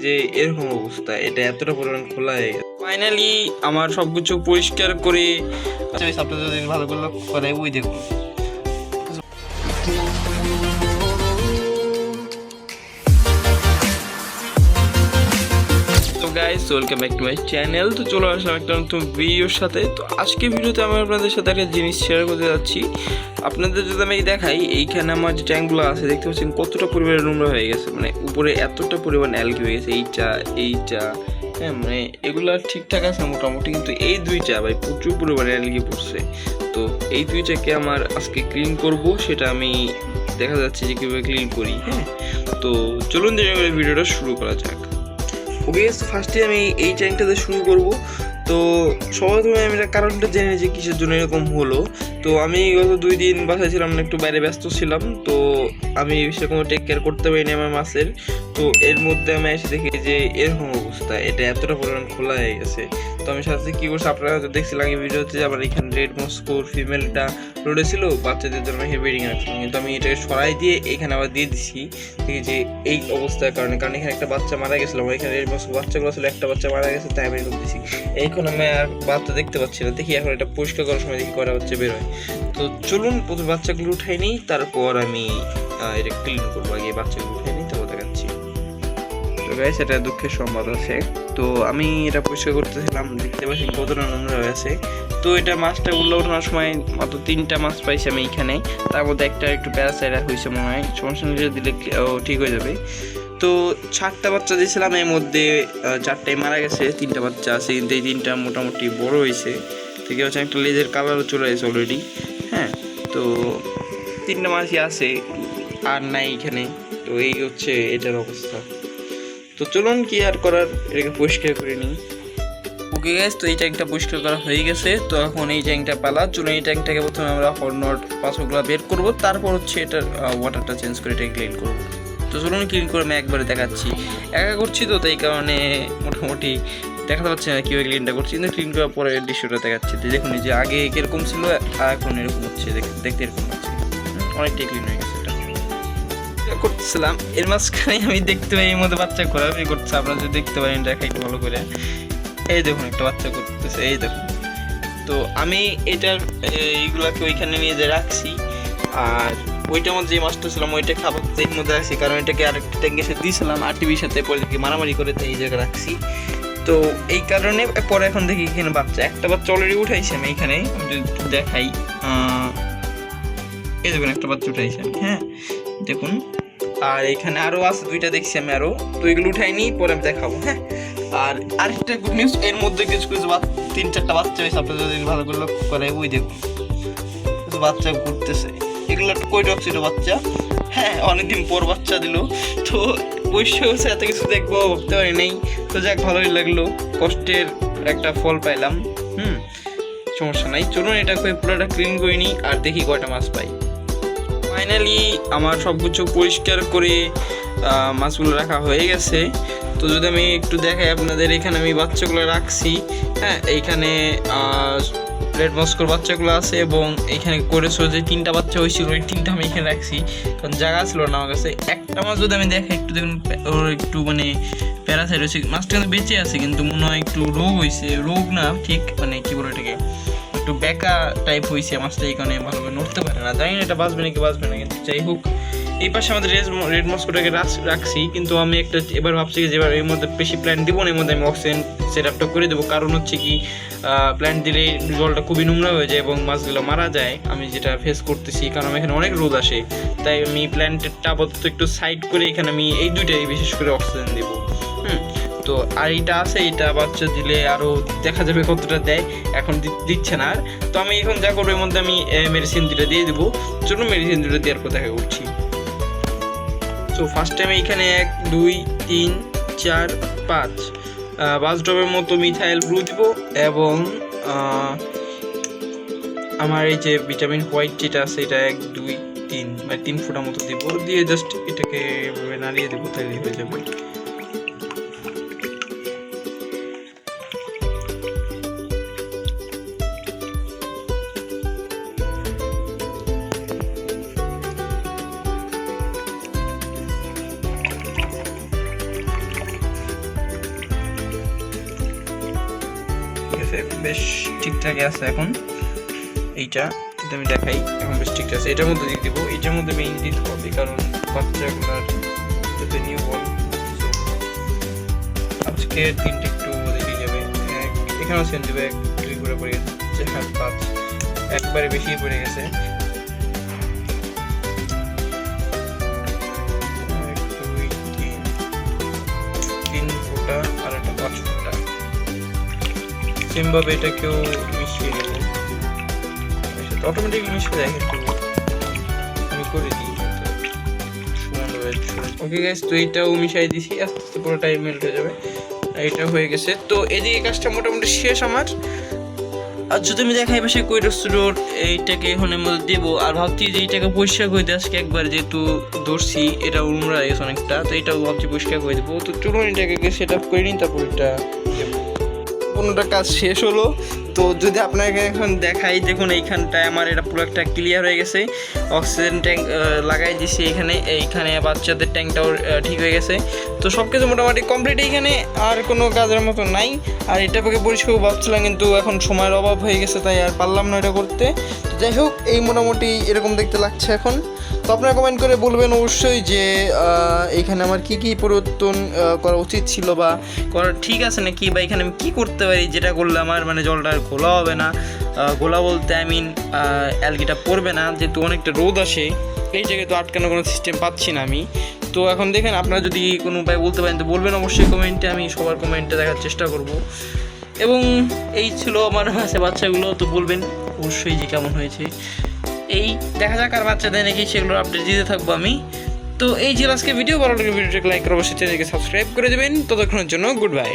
যে এরকম অবস্থা, এটা এতটা পরিমাণ খোলা হয়ে গেছে। ফাইনালি আমার সবকিছু পরিষ্কার করে আপনাদের যদি ভালো করে লক্ষ্য করে ওই দেখুন। Guys welcome back to my channel. তো চলে আসলাম একটা নতুন ভিডিওর সাথে। তো আজকে ভিডিওতে আমি আপনাদের সাথে একটা জিনিস শেয়ার করতে যাচ্ছি। আপনাদের যদি আমি দেখাই, এইখানে আমার যে ট্যাঙ্কগুলো আছে দেখতে পাচ্ছেন কতটা পরিমাণে নোংরা হয়ে গেছে, মানে উপরে এতটা পরিমাণ অ্যালগি হয়ে গেছে। এইটা হ্যাঁ, মানে এগুলো ঠিকঠাক আছে মোটামুটি, কিন্তু এই দুইটা ভাই প্রচুর পরিমাণে অ্যালগি পড়ছে। তো এই দুইটাকে আমার আজকে ক্লিন করব, সেটা আমি দেখা যাচ্ছে যে কীভাবে ক্লিন করি। হ্যাঁ, তো চলুন ভিডিওটা শুরু করা যাক। ওকে, ফার্স্টে আমি এই ট্যাঙ্কটাতে শুরু করব। তো সবার প্রথমে আমি এটা কারণটা জেনে যে কিসের জন্য এরকম হলো। তো আমি গত 2 দিন বাসায় ছিলাম না, একটু বাইরে ব্যস্ত ছিলাম, তো আমি সেরকম টেক কেয়ার করতে পারিনি আমার মাছের। তো এর মধ্যে আমি এসে দেখি যে এরকম অবস্থা, এটা এতটা পরিমাণ খোলা হয়ে গেছে। তো আমি সাথে কী করছি, আপনারা তো দেখছিলাম এই ভিডিওতে যে আমার এখানে রেড মস্কোর ফিমেলটা রোডে ছিল, বাচ্চাদের জন্য ব্রিডিং রাখছিলাম, কিন্তু আমি এটাকে সরাই দিয়ে এখানে আবার দিয়ে দিচ্ছি। দেখি যে এই অবস্থার কারণে, কারণ এখানে একটা বাচ্চা মারা গেছিলো, আমার এখানে রেড মস্কো বাচ্চাগুলো ছিল, একটা বাচ্চা মারা গেছে, তাই আমি এরকম দিচ্ছি। এখন আমি আর বাচ্চা দেখতে পাচ্ছি না, দেখি এখন এটা পরিষ্কার করার সময় দেখি করা হচ্ছে বেরোয়। তো চলুন প্রথমে বাচ্চাগুলো উঠাই নিই, তারপর আমি এটা ক্লিন করবো। আগে বাচ্চাগুলো উঠাই নিই, তারপর দেখাচ্ছি। তো গাইস, এটা দুঃখের সংবাদ আছে। তো আমি এটা পরিষ্কার করতেছিলাম, দেখতে পাচ্ছি কতটা নোংরা হয়েছে। তো এটা মাছটা উল্লো ওঠানোর সময় মাত্র 3টা মাছ পাইছি আমি এইখানে, তার মধ্যে একটা একটু প্যারাসাইড হয়েছে মনে হয়, সমস্যা নিয়ে দিলে ঠিক হয়ে যাবে। তো 4টা বাচ্চা দিয়েছিলাম, এর মধ্যে 4টাই মারা গেছে, 3টা বাচ্চা আছে, কিন্তু এই 3টা মোটামুটি বড় হয়েছে। ঠিক আছে, একটা লেজের কালারও চলে গেছে অলরেডি। হ্যাঁ, তো 3টা মাছই আছে, আর নাই এখানে। তো এই হচ্ছে এটার অবস্থা। তো চলুন কি আর করার, এটাকে পরিষ্কার করে নিই। ওকে গাইস, তো এই ট্যাঙ্কটা পরিষ্কার করা হয়ে গেছে। তো এখন এই ট্যাঙ্কটা পালা, চলুন এই ট্যাঙ্কটাকে প্রথমে আমরা হর্নট পাথরগুলো বের করবো, তারপর হচ্ছে এটার ওয়াটারটা চেঞ্জ করে এটাকে ক্লিন করবো। তো চলুন ক্লিন করে আমি একবারে দেখাচ্ছি। একা করছি তো, তাই কারণে মোটামুটি দেখাতে পাচ্ছি না কীভাবে ক্লিনটা করছি, কিন্তু ক্লিন করার পরে দৃশ্যটা দেখাচ্ছি। তো দেখুন যে আগে কীরকম ছিল আর এখন এরকম হচ্ছে, দেখতে এরকম হচ্ছে, অনেকটাই ক্লিন হয়ে গেছে। এটা করতেছিলাম, এর মাঝখানে আমি দেখতে পাই এর মধ্যে বাচ্চা ঘোরাঘুরি করছে। আপনারা যদি দেখতে পারেন দেখা একটু ভালো করে, এই দেখুন একটা বাচ্চা করতেছে, এই দেখুন। তো আমি এটার এইগুলাকে ওইখানে নিয়ে যে রাখছি, আর ওইটার মধ্যে যে মাছটা ছিলাম ওইটা খাবার এর মধ্যে রাখছি, কারণ এটাকে আরেকটা ট্যাঙ্কে এসে দিয়েছিলাম আর টিভির সাথে, পরে দেখি মারামারি করে এই জায়গায় রাখছি। তো এই কারণে পরে এখন দেখি এখানে একটা বাচ্চা অলরেডি উঠাইছি আমি এখানে, যদি দেখাই, এই দেখুন একটা বাচ্চা উঠাইছি আমি। হ্যাঁ দেখুন, আর এখানে আরও আছে 2টা দেখছি আমি আরও, তো এগুলো উঠাইনি, পরে আমি দেখাবো। হ্যাঁ, আর আরেকটা গুড নিউজ, এর মধ্যে কিছু 3-4টা বাচ্চা হয়েছে, আপনাদের যদি ভালো করে লক্ষ্য করে ওই দেখুন বাচ্চা ঘুরতেছে। এগুলো একটা কই ছিল বাচ্চা, হ্যাঁ অনেকদিন পর বাচ্চা দিল। তো অবশ্যই হচ্ছে এত কিছু দেখবো ভাবতে পারি নেই। তো যাক, ভালোই লাগলো, কষ্টের একটা ফল পাইলাম। সমস্যা নাই, চলুন এটা পুরোটা ক্লিন করে নিই আর দেখি কয়টা মাছ পাই। ফাইনালি আমার সব কিছু পরিষ্কার করে মাছগুলো রাখা হয়ে গেছে। তো যদি আমি একটু দেখাই আপনাদের, এখানে আমি বাচ্চাগুলো রাখছি। হ্যাঁ, এইখানে রেড মস্কোর বাচ্চাগুলো আছে, এবং এইখানে করেছো যে 3টা বাচ্চা হয়েছিল, ওই 3টা আমি এখানে রাখছি, কারণ জায়গা ছিল না আমার কাছে। একটা মাছ যদি আমি দেখাই, একটু দেখুন ওর একটু মানে প্যারাসাইড হয়েছে, মাছটা কিন্তু বেঁচে আছে, কিন্তু মনে হয় একটু রোগ হয়েছে, রোগ না ঠিক মানে কী বলে এটাকে, একটু বেকা টাইপ হয়েছে মাছটা, এই কারণে ভালোভাবে নড়তে পারে না। জানি না এটা বাঁচবে নাকি বাঁচবে না, কিন্তু যাই হোক। এই পাশে আমাদের রেড মস্কোটাকে রাখছি, কিন্তু আমি একটা এবার ভাবছি যে এবার এর মধ্যে বেশি প্ল্যান্ট দিব না, এর মধ্যে আমি অক্সিজেন সেট আপটা করে দেবো। কারণ হচ্ছে কি, প্ল্যান্ট দিলে জলটা খুবই নোংরা হয়ে যায় এবং মাছগুলো মারা যায়, আমি যেটা ফেস করতেছি, কারণ এখানে অনেক রোদ আসে। তাই আমি প্ল্যান্টেরটা আপাতত একটু সাইড করে এখানে আমি এই 2টাই বিশেষ করে অক্সিজেন দেবো। তো আর এইটা আছে, এইটা বাচ্চা দিলে আরও দেখা যাবে কতটা দেয়, এখন দিচ্ছে না আর। তো আমি এখন যা করবো, এর মধ্যে আমি মেডিসিন 2টা দিয়ে দেবো। চলুন মেডিসিন 2টা দেওয়ার পর দেখা করছি। তো ফার্স্ট টাইম এইখানে 1 2 3 4 5 ড্রপের মতো মিথাইল ব্লু দিব, এবং আমার এই যে ভিটামিন হোয়াইট যেটা আছে এটা 1 2 3 মানে 3 ফোঁটা মতো দিব, দিয়ে জাস্ট এটাকে নাড়িয়ে দেবো, তাহলে হয়ে যাবে। আছে, বেশ ঠিকঠাকই আছে এখন। এইটা যদি আমি দেখাই এখন বেশ ঠিক আছে। এটার মধ্যে দিয়ে দেবো, এটার মধ্যে মেইন দিতে হবে কারণ বাচ্চাগুলার যাতে নিউ বল। আজকে 3টে একটু দেখে যাবে, এখানেও সেন্ড দেবে 1 2 করে পড়ে গেছে, 4 5 একবারে বেশি পড়ে গেছে। 3 ফোঁটা আর একটা 5 ফোঁটা সেমভাবে এটাকেও মিশিয়ে দেবো, অটোমেটিক মিশিয়ে যায় কিন্তু আমি করে দিই। ওকে গাইস, তো এইটাও মিশাই দিছি, আস্তে আস্তে পুরোটাই মেল্ট হয়ে যাবে। এটা হয়ে গেছে, তো এদিকে কাজটা মোটামুটি শেষ আমার। আর যদি আমি দেখাই পাশে কৈরস্তুডোর এইটাকে এখানের মধ্যে দেবো। আর ভাবছি যে এইটাকে পরিষ্কার করে দিয়ে আজকে একবার, যেহেতু ধরছি এটা উমরা গেছে অনেকটা, তো এটাও ভাবছি পরিষ্কার করে দেবো। তো চলুন এটাকে সেট আপ করে নিই, তারপর এটা দেবো। 15টা কাজ শেষ হলো। তো যদি আপনাকে এখন দেখাই, দেখুন এইখানটায় আমার এটা পুরো একটা ক্লিয়ার হয়ে গেছে। অক্সিজেন ট্যাঙ্ক লাগাই দিছি এইখানে বাচ্চাদের ট্যাঙ্কটাও ঠিক হয়ে গেছে। তো সব কিছু মোটামুটি কমপ্লিট এইখানে, আর কোনো কাজের মতো নাই। আর এটা পক্ষে পরিষ্কার ভাবছিলাম কিন্তু এখন সময়ের অভাব হয়ে গেছে, তাই আর পারলাম না এটা করতে। তো যাই হোক, এই মোটামুটি এরকম দেখতে লাগছে এখন। তো আপনারা কমেন্ট করে বলবেন অবশ্যই যে এইখানে আমার কি কি পরিবর্তন করা উচিত ছিল বা করা ঠিক আছে নাকি, বা এখানে আমি কী করতে পারি যেটা করলে আমার মানে জলটা আর ঘোলা হবে না। ঘোলা বলতে আই মিন অ্যালগিটা পড়বে না, যেহেতু অনেকটা রোদ আসে এই জায়গায়, তো আটকানোর কোনো সিস্টেম পাচ্ছি না আমি। তো এখন দেখেন, আপনারা যদি কোনো উপায় বলতে পারেন তো বলবেন অবশ্যই কমেন্টে, আমি সবার কমেন্টে দেখার চেষ্টা করব। এবং এই ছিল আমার বাচ্চাগুলো, তো বলবেন অবশ্যই যে কেমন হয়েছে। এই দেখা যাক আর বাচ্চা দেয় নাকি, সেগুলোর আপডেট দিতে থাকবো আমি। তো এই ছিল আজকে ভিডিও। ভালো লাগে ভিডিওটাকে লাইক করে অবশ্যই চ্যানেলকে সাবস্ক্রাইব করে দেবেন। ততক্ষণের জন্য গুড বাই।